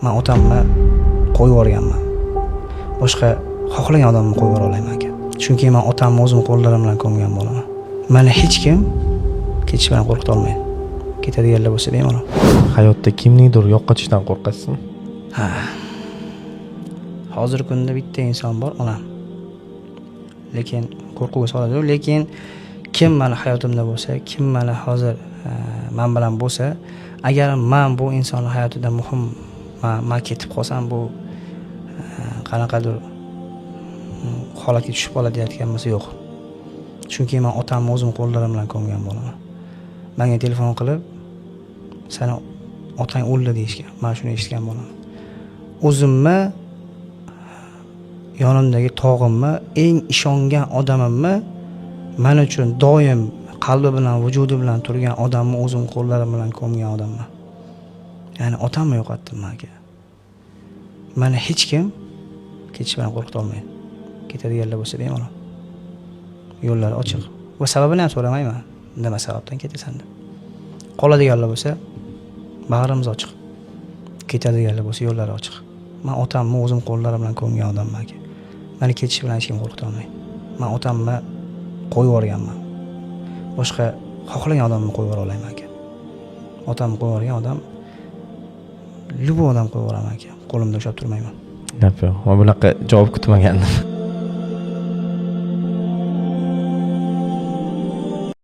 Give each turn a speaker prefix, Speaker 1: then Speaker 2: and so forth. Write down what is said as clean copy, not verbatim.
Speaker 1: Men otamni qo'yib yuborganman. Boshqa xohlagan odamni qo'yib yubora olmayman aka. Chunki men otamni o'zim qo'llarim bilan ko'mgan bo'laman. Meni hech kim ketish bilan qo'rqita olmaydi. Ketadiganlar bo'lsa bemalol.
Speaker 2: Hayotda kimningdir yo'qotishdan qo'rqasizmi?
Speaker 1: Ha. Hozirgi kunda bitta inson bor, onam. Lekin qo'rquvga soladi, lekin kim meni hayotimda bo'lsa, kim meni hozir men bilan bo'lsa, agar men bu insonning hayotida muhim, men ketib qolsam, bu qanaqadir holatga tushib qoladi deyotgan bo'lsa yo'q. Chunki men otamni o'zim qo'llarim bilan ko'mgan bo'laman. Menga telefon qilib, "Seni otang o'ldi" deyishgan. Men shuni eshitgan bo'laman. O'zimni, yonimdagi tog'imni, eng ishongan odamimni men uchun doim qalbi bilan, vujudi bilan turgan odamni o'zim qo'llarim bilan ko'mgan odamman. Ya'ni otamni yo'qotdim men aka. Meni hech kim ketish bilan qo'rqita olmaydi. Ketadiganlar bo'lsa bemalol. Yo'llari ochiq. Va sababini ham so'ramayman. Nima sababdan ketasan deb. Qoladiganlar bo'lsa bag'rimiz ochiq. Ketadiganlar bo'lsa yo'llari ochiq. Men otamni o'zim qo'llarim bilan ko'mgan odamman aka. Meni ketish bilan hech kim qo'rqita olmaydi. Men otamni qo'yib yuborganman. Boshqa xohlagan odamni qo'yib yubora olmayman aka. Otamni qo'yib yuborgan odam любой odam qo'yib yuboraman aka. Qo'limda ushlab turmayman.
Speaker 2: Yo'q, men bunaqa javob kutmagandim.